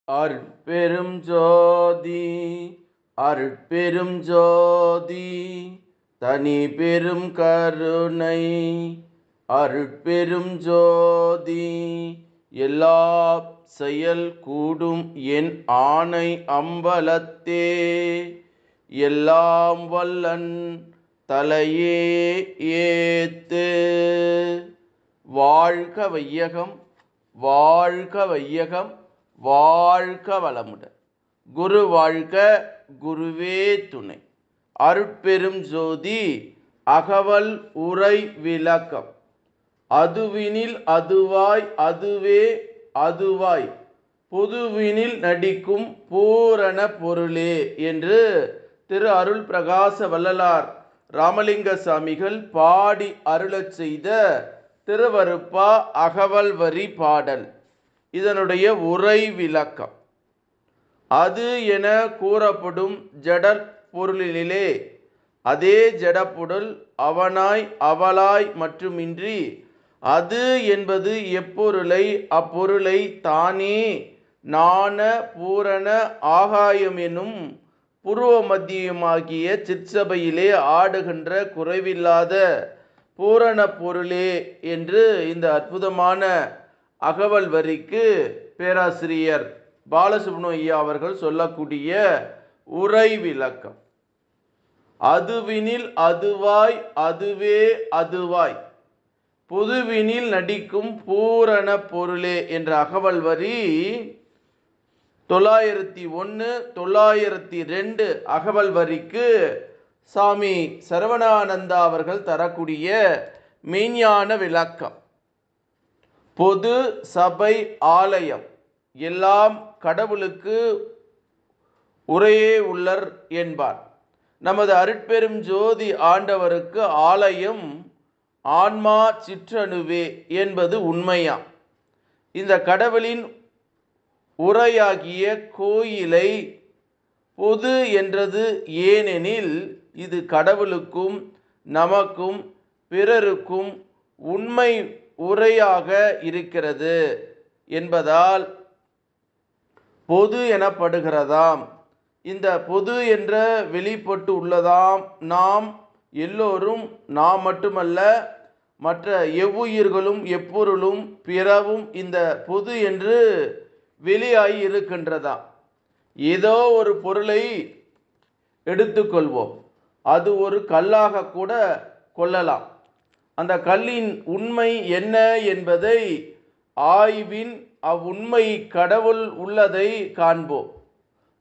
அருட்பெரும் ஜோதி அருட்பெரும் ஜோதி தனி பெரும் கருணை அருட்பெரும் ஜோதி எல்லா செயல் கூடும் என் ஆணை அம்பலத்தே எல்லாம் வல்லன் தலையே ஏத்து. வாழ்க வையகம், வாழ்க வையகம், வாழ்க வளமுடன். குரு வாழ்க, குருவே துணை. அருட்பெரும் ஜோதி அகவல் உரை விளக்கம். அதுவினில் அதுவாய் அதுவே அதுவாய் பொதுவினில் நடிக்கும் பூரண பொருளே என்று திரு அருள் பிரகாச வள்ளலார் ராமலிங்க சாமிகள் பாடி அருளச் செய்த திருவருப்பா அகவல் வரி பாடல். இதனுடைய உரை விளக்கம். அது என கூறப்படும் ஜட பொருளிலே அதே ஜடப்பொருள் அவனாய் அவளாய் மட்டுமின்றி அது என்பது எப்பொருளை அப்பொருளை தானே நாண பூரண ஆகாயம் எனும் புருவ மத்தியமாகிய சிற்சபையிலே ஆடுகின்ற குறைவில்லாத பூரண பொருளே என்று இந்த அற்புதமான அகவல் வரிக்கு பேராசிரியர் பாலசுப்ரமணியம் ஐயா அவர்கள் சொல்லக்கூடிய உரை விளக்கம். அதுவினில் அதுவாய் அதுவே அதுவாய் பொதுவினில் நடிக்கும் பூரண பொருளே என்ற அகவல் வரி 901 902 அகவல் வரிக்கு சாமி சரவணானந்தா அவர்கள் தரக்கூடிய மெய்ஞான விளக்கம். பொது சபை ஆலயம் எல்லாம் கடவுளுக்கு உரையே உள்ளர் என்பார். நமது அருட்பெரும் ஜோதி ஆண்டவருக்கு ஆலயம் ஆன்மா சிற்றணுவே என்பது உண்மையாம். இந்த கடவுளின் உரையாகிய கோயிலை பொது என்றது ஏனெனில் இது கடவுளுக்கும் நமக்கும் பிறருக்கும் உண்மை உரையாக இருக்கிறது என்பதால் பொது எனப்படுகிறதாம். இந்த பொது என்ற வெளிப்பட்டு உள்ளதாம். நாம் எல்லோரும், நாம் மட்டுமல்ல மற்ற எவ்வுயிர்களும் எப்பொருளும் பிறவும் இந்த பொது என்று வெளியாகி இருக்கின்றதாம். ஏதோ ஒரு பொருளை எடுத்துக்கொள்வோம், அது ஒரு கல்லாக கூட கொள்ளலாம். அந்த கல்லின் உண்மை என்ன என்பதை ஆய்வின் அவ்வுண்மை கடவுள் உள்ளதை காண்போம்.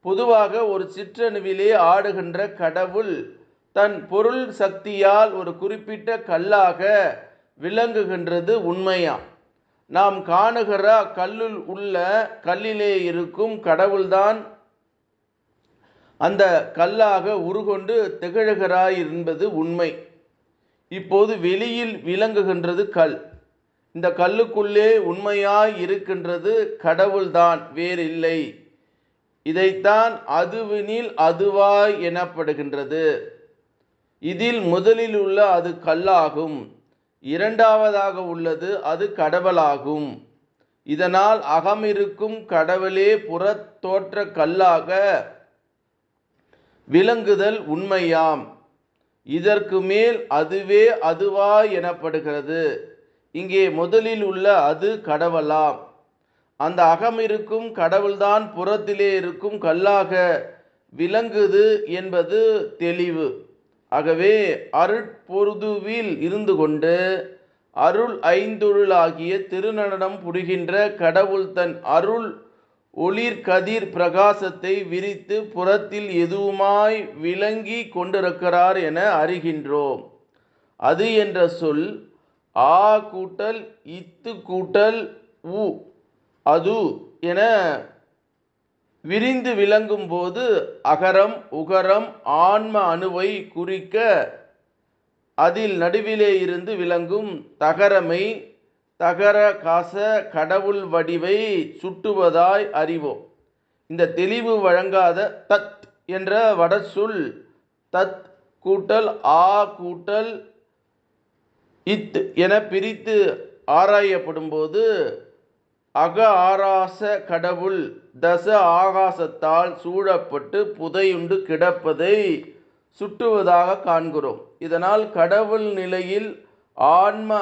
பொதுவாக ஒரு சிற்றணுவிலே ஆடுகின்ற கடவுள் தன் பொருள் சக்தியால் ஒரு குறிப்பிட்ட கல்லாக விளங்குகின்றது உண்மையாம். நாம் காணுகிற கல்லில் உள்ள கல்லிலே இருக்கும் கடவுள்தான் அந்த கல்லாக உருகொண்டு திகழ்கிறாய் என்பது உண்மை. இப்போது வெளியில் விளங்குகின்றது கல். இந்த கல்லுக்குள்ளே உண்மையாய் இருக்கின்றது கடவுள்தான், வேறில்லை. இதைத்தான் அதுவினில் அதுவாய் எனப்படுகின்றது. இதில் முதலில் உள்ள அது கல்லாகும், இரண்டாவதாக உள்ளது அது கடவுளாகும். இதனால் அகமிருக்கும் கடவுளே புறத் தோற்ற கல்லாக விளங்குதல் உண்மையாம். இதற்கு மேல் அதுவே அதுவாய் எனப்படுகிறது. இங்கே முதலில் உள்ள அது கடவுளாம். அந்த அகமிருக்கும் கடவுள்தான் புறத்திலே இருக்கும் கல்லாக விளங்குது என்பது தெளிவு. ஆகவே அருட்பொருதுவில் இருந்து கொண்டு அருள் ஐந்தொழிலாகிய திருநடனம் புரிகின்ற கடவுள் தன் அருள் ஒளிர்கதிர் பிரகாசத்தை விரித்து புறத்தில் எதுவுமாய் விளங்கி கொண்டிருக்கிறார் என அறிகின்றோம். அது என்ற சொல் ஆ கூட்டல் இத்து கூட்டல் உ அது என விரிந்து விளங்கும் போது அகரம் உகரம் ஆன்ம அணுவை குறிக்க அதில் நடுவிலே இருந்து விளங்கும் தகரமை தகர காச கடவுள் வடிவை சுட்டுவதாய் அறிவோம். இந்த தெளிவு வழங்காத தத் என்ற வடசொல் தத் கூட்டல் ஆ கூட்டல் இத் என பிரித்து ஆராயப்படும் போது அக ஆராச கடவுள் தச ஆகாசத்தால் சூழப்பட்டு புதையுண்டு கிடப்பதை சுட்டுவதாக காண்கிறோம். இதனால் கடவுள் நிலையில் ஆன்ம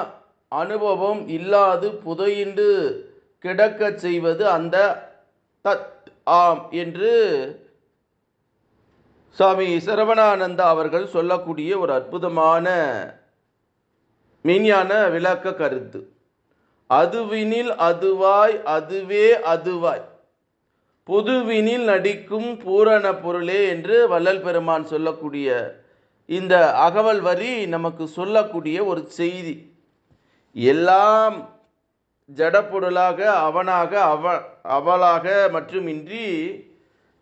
அனுபவம் இல்லாது புதையுண்டு கிடக்கச் செய்வது அந்த தத் ஆம் என்று சுவாமி சரவணானந்தா அவர்கள் சொல்லக்கூடிய ஒரு அற்புதமான மெய்ஞான விளக்க கருத்து. அதுவினில் அதுவாய் அதுவே அதுவாய் பொதுவினில் நடிக்கும் பூரண பொருளே என்று வள்ளல் பெருமான் சொல்லக்கூடிய இந்த அகவல் வரி நமக்கு சொல்லக்கூடிய ஒரு செய்தி. எல்லாம் ஜடப்பொருளாக அவனாக அவளாக மட்டுமின்றி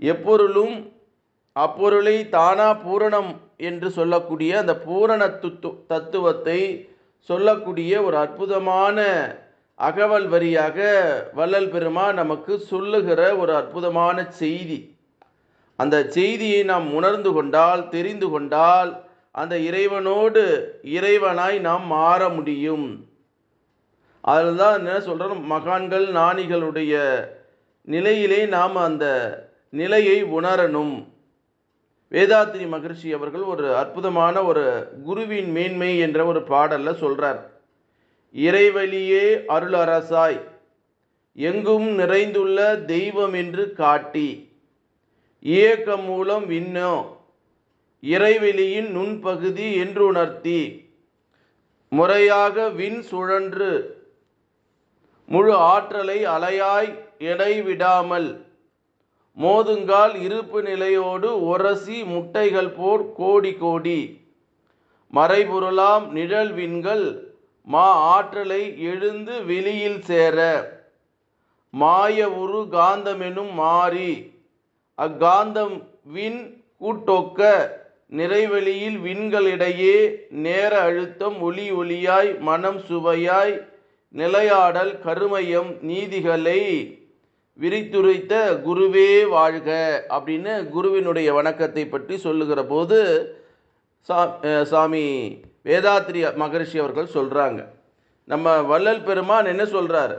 எப்பொருளும் அப்பொருளை தானா பூரணம் என்று சொல்லக்கூடிய அந்த பூரண தத்துவத்தை சொல்லக்கூடிய ஒரு அற்புதமான அகவல் வரியாக வள்ளல் பெருமான் நமக்கு சொல்லுகிற ஒரு அற்புதமான செய்தி. அந்த செய்தியை நாம் உணர்ந்து கொண்டால், தெரிந்து கொண்டால், அந்த இறைவனோடு இறைவனாய் நாம் மாற முடியும். அதில் தான் என்ன சொல்கிறோம், மகான்கள் ஞானிகளுடைய நிலையிலே நாம் அந்த நிலையை உணரணும். வேதாத்ரி மகரிஷி அவர்கள் ஒரு அற்புதமான ஒரு குருவின் மேன்மை என்ற ஒரு பாடல்ல சொல்றார். இறைவழியே அருளரசாய் எங்கும் நிறைந்துள்ள தெய்வம் என்று காட்டி இயக்கம் மூலம் விண்ணோ இறைவெளியின் நுண்பகுதி என்று உணர்த்தி முறையாக விண் சுழன்று முழு ஆற்றலை அலையாய் எடைவிடாமல் மோதுங்கால் இருப்பு நிலையோடு ஒரசி முட்டைகள் போர் கோடி கோடி மறைபொருளாம் நிழல் விண்கள் மா ஆற்றலை எழுந்து வெளியில் சேர மாய உரு காந்தமெனும் மாறி அக்காந்தம் விண் கூட்டொக்க நிறைவெளியில் விண்களிடையே நேர அழுத்தம் ஒளி ஒளியாய் மனம் சுவையாய் நிலையாடல் கருமையம் நீதிகளை விரித்துரைத்த குருவே வாழ்க அப்படின்னு குருவினுடைய வணக்கத்தை பற்றி சொல்லுகிற போது சாமி வேதாத்ரி மகரிஷி அவர்கள் சொல்றாங்க. நம்ம வள்ளல் பெருமான் என்ன சொல்றாரு,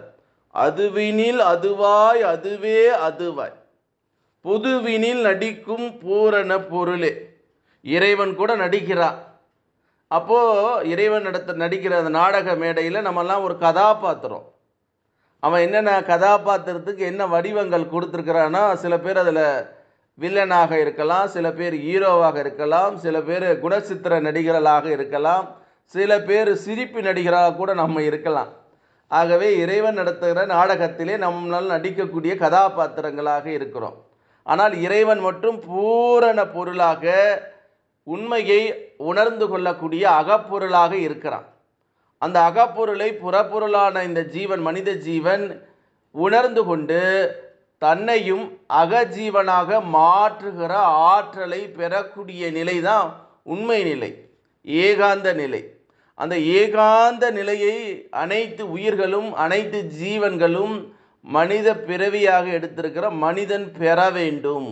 அதுவினில் அதுவாய் அதுவே அதுவாய் பொதுவினில் நடிக்கும் பூரண பொருளே. இறைவன் கூட நடிக்கிறான். அப்போ இறைவன் நடிக்கிற அந்த நாடக மேடையில் நம்மெல்லாம் ஒரு கதாபாத்திரம். அவன் என்னென்ன கதாபாத்திரத்துக்கு என்ன வடிவங்கள் கொடுத்துருக்கிறான்னா, சில பேர் அதில் வில்லனாக இருக்கலாம், சில பேர் ஹீரோவாக இருக்கலாம், சில பேர் குணச்சித்திர நடிகர்களாக இருக்கலாம், சில பேர் சிரிப்பு நடிகராக கூட நம்ம இருக்கலாம். ஆகவே இறைவன் நடத்துகிற நாடகத்திலே நம்மளால் நடிக்கக்கூடிய கதாபாத்திரங்களாக இருக்கிறோம். ஆனால் இறைவன் மட்டும் பூரண பொருளாக உண்மையை உணர்ந்து கொள்ளக்கூடிய அகப்பொருளாக இருக்கிறான். அந்த அகப்பொருளை புறப்பொருளான இந்த ஜீவன், மனித ஜீவன் உணர்ந்து கொண்டு தன்னையும் அகஜீவனாக மாற்றுகிற ஆற்றலை பெறக்கூடிய நிலை தான் உண்மை நிலை, ஏகாந்த நிலை. அந்த ஏகாந்த நிலையை அனைத்து உயிர்களும் அனைத்து ஜீவன்களும் மனித பிறவியாக எடுத்திருக்கிற மனிதன் பெற வேண்டும்.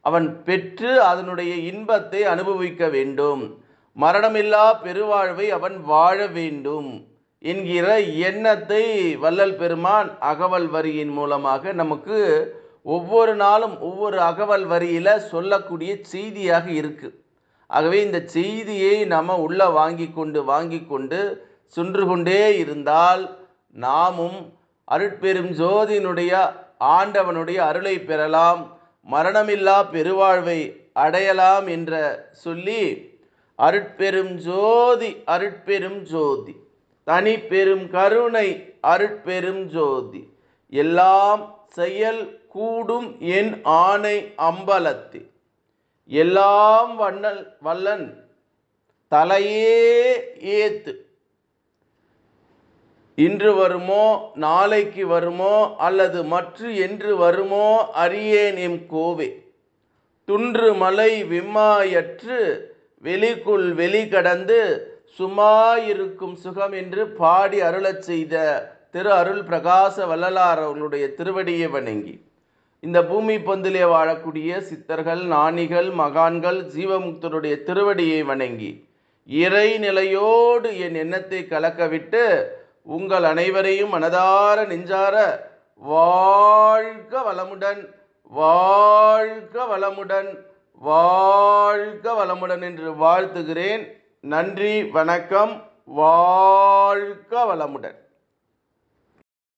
அவன் பெற்று அதனுடைய இன்பத்தை அனுபவிக்க வேண்டும். மரணமில்லா பெருவாழ்வை அவன் வாழ வேண்டும் என்கிற எண்ணத்தை வள்ளல் பெருமான் அகவல் வரியின் மூலமாக நமக்கு ஒவ்வொரு நாளும் ஒவ்வொரு அகவல் வரியில சொல்லக்கூடிய செய்தியாக இருக்கு. ஆகவே இந்த செய்தியை நம்ம உள்ள வாங்கி கொண்டு சென்று கொண்டே இருந்தால் நாமும் அருட்பெரும் ஜோதியினுடைய ஆண்டவனுடைய அருளை பெறலாம், மரணமில்லா பெருவாழ்வை அடையலாம் என்ற சொல்லி அருட்பெரும் ஜோதி அருட்பெரும் ஜோதி தனி பெரும் கருணை அருட்பெரும் ஜோதி எல்லாம் செயல் கூடும் என் ஆணை அம்பலத்து எல்லாம் வல்லன் தலையே ஏத்து இன்று வருமோ நாளைக்கு வருமோ அல்லது மற்ற என்று வருமோ அறியேன் எம் கோவே துன்று மலை விம்மாயற்று வெளிக்குள் வெளி கடந்து சும்மாயிருக்கும் சுகம் என்று பாடி அருளச் செய்த திரு அருள் பிரகாச வள்ளலார் அவர்களுடைய திருவடியை வணங்கி இந்த பூமி பந்திலே வாழக்கூடிய சித்தர்கள், ஞானிகள், மகான்கள், ஜீவமுக்தருடைய திருவடியை வணங்கி இறை நிலையோடு என் எண்ணத்தை கலக்கவிட்டு உங்கள் அனைவரையும் மனதார நெஞ்சார வாழ்க வளமுடன், வாழ்க வளமுடன், வாழ்க வளமுடன் என்று வாழ்த்துகிறேன். நன்றி, வணக்கம். வாழ்க வளமுடன்.